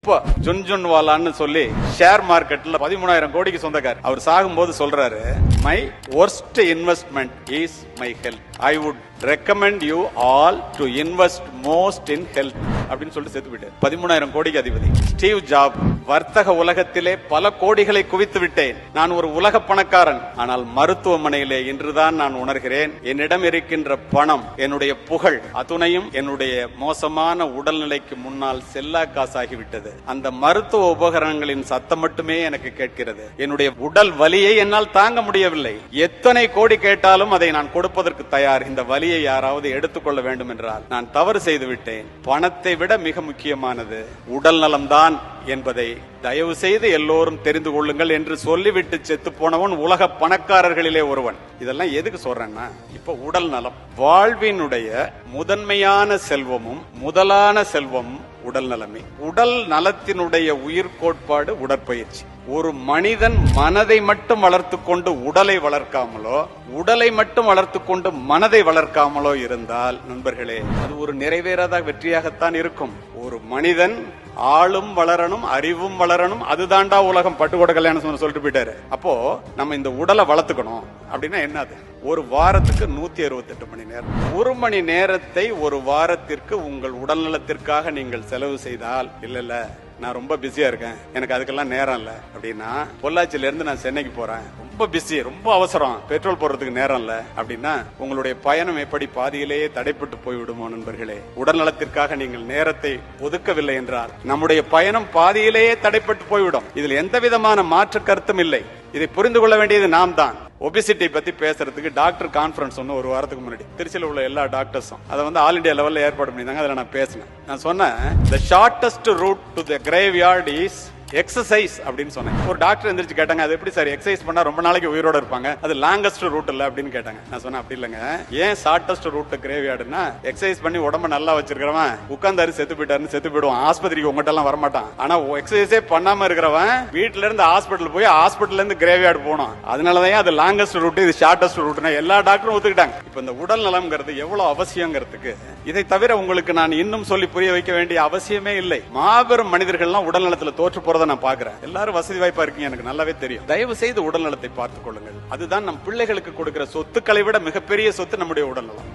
இப்ப ஜுன்ஜுன்வாலான்னு சொல்லி ஷேர் மார்க்கெட்ல 13,000 கோடிக்கு சொந்தக்கார். அவர் சாகும்போது சொல்றாரு, my worst investment is my health. I would recommend you all to invest most in health அப்படின்னு சொல்லிட்டு செத்து விட்டார். 13,000 கோடிக்கு அதிபதி. ஸ்டீவ் ஜாப், வர்த்தக உலகத்திலே பல கோடிகளை குவித்து விட்டேன், நான் ஒரு உலக பணக்காரன், ஆனால் மருத்துவமனையிலே இன்றுதான் நான் உணர்கிறேன் என்னிடம் இருக்கின்ற பணம், என்னுடைய புகழ் அத்துணையும் என்னுடைய மோசமான உடல்நிலைக்கு முன்னால் செல்லா காசாகிவிட்டது. அந்த மருத்துவ உபகரணங்களின் சத்தம் மட்டுமே எனக்கு கேட்கிறது. என்னுடைய உடல் வலியை என்னால் தாங்க முடியவில்லை. எத்தனை கோடி கேட்டாலும் அதை நான் கொடுப்பதற்கு தயார். இந்த வலியை யாராவது எடுத்துக்கொள்ள வேண்டும் என்றால் நான் தவறு செய்து விட்டேன். பணத்தை விட மிக முக்கியமானது உடல் நலம்தான் என்பதை தயவு செய்து எல்லோரும் தெரிந்து கொள்ளுங்கள் என்று சொல்லிவிட்டு செத்து போனவன் உலக பணக்காரர்களிலே ஒருவன். இதெல்லாம் எதுக்கு சொல்றேன்னா, இப்ப உடல் நலம் வாழ்வினுடைய முதன்மையான செல்வமும் முதலான செல்வமும் உடல் நலமே. உடல் நலத்தினுடைய உயிர் கோட்பாடு உடற்பயிற்சி. ஒரு மனிதன் மனதை மட்டும் வளர்த்து கொண்டு உடலை வளர்க்காமலோ, உடலை மட்டும் வளர்த்து கொண்டு மனதை வளர்க்காமலோ இருந்தால் நண்பர்களே, அது ஒரு நிறைவேறாத வெற்றியாகத்தான் இருக்கும். ஒரு மனிதன் ஆளும் வளரணும், அறிவும் வளரணும், அதுதான்டா உலகம். பட்டுக்கோட கல்யாணம் சொல்லிட்டு போயிட்டாரு. அப்போ நம்ம இந்த உடலை வளர்த்துக்கணும் அப்படின்னா என்னது? ஒரு வாரத்துக்கு 168 மணி நேரம். 1 மணி நேரத்தை ஒரு வாரத்திற்கு உங்கள் உடல் நலத்திற்காக நீங்கள் செலவு செய்தால், இல்ல நான் ரொம்ப பிஸியா இருக்கேன், எனக்கு அதுக்கெல்லாம் நேரம் இல்ல அப்படின்னா, பொள்ளாச்சியில இருந்து நான் சென்னைக்கு போறேன், ரொம்ப பிஸி, ரொம்ப அவசரம், பெட்ரோல் போடுறதுக்கு நேரம் இல்ல அப்படின்னா, உங்களுடைய பயணம் எப்படி பாதியிலேயே தடைப்பட்டு போய்விடுமோ நண்பர்களே. உடல் நலத்திற்காக நீங்கள் நேரத்தை ஒதுக்கவில்லை என்றால் நம்முடைய பயணம் பாதியிலேயே தடைப்பட்டு போய்விடும். இதில் எந்த விதமான மாற்று கருத்தும் இல்லை. இதை புரிந்து கொள்ள வேண்டியது நாம் தான். ஒபிசிட்டி பத்தி பேசுறதுக்கு டாக்டர் கான்பரன்ஸ் ஒன்று ஒரு வாரத்துக்கு முன்னாடி திருச்சியில் உள்ள எல்லா டாக்டர்ஸும் அதை ஆல் இண்டியா லெவல்ல ஏற்பாடு பண்ணியிருந்தாங்க. அதில் நான் பேசினேன். நான் சொன்னேன், the shortest route to the graveyard is exercise அப்படின்னு சொன்னேன். ஒரு டாக்டர் எந்திரிச்சு கேட்டாங்க, அது எப்படி சார் எக்ஸசைஸ் பண்ணா ரொம்ப நாளைக்கு உயிரோட இருப்பாங்க, அது லாங்கஸ்ட் ரூட் இல்ல அப்படின்னு கேட்டாங்க. நான் சொன்னேன், அப்படி இல்லங்க, ஏன் ஷார்டஸ்ட் ரூட் கிரேவியார்டுன்னா, எக்ஸசைஸ் பண்ணி உடம்ப நல்லா வச்சிருக்கிறவன் உட்கார்ந்தாரு செத்து போயிட்டாருன்னு செத்து போயிடுவான், ஆஸ்பத்திரிக்கு உங்ககிட்ட எல்லாம் வரமாட்டான். ஆனா எக்ஸசைஸே பண்ணாம இருக்கிறவன் வீட்டுல இருந்து ஹாஸ்பிட்டல் போய் ஹாஸ்பிட்டல்ல இருந்து கிரேவியார்டு போகணும். அதனாலதான் அது லாங்கஸ்ட் ரூட், இது ஷார்டஸ்ட் ரூட்னா எல்லா டாக்டரும் ஒத்துக்கிட்டாங்க. இப்ப இந்த உடல் நலம்ங்கிறது எவ்வளவு அவசியங்கிறதுக்கு இதை தவிர உங்களுக்கு நான் இன்னும் சொல்லி புரிய வைக்க வேண்டிய அவசியமே இல்லை. மாபெரும் மனிதர்கள்லாம் உடல் நலத்துல தோற்று போறதை நான் பாக்குறேன். எல்லாரும் வசதி வாய்ப்பா இருக்கீங்க, எனக்கு நல்லாவே தெரியும். தயவு செய்து உடல் நலத்தை பார்த்துக் கொள்ளுங்கள். அதுதான் நம் பிள்ளைகளுக்கு கொடுக்கிற சொத்துக்களை விட மிகப்பெரிய சொத்து நம்முடைய உடல் நலம்.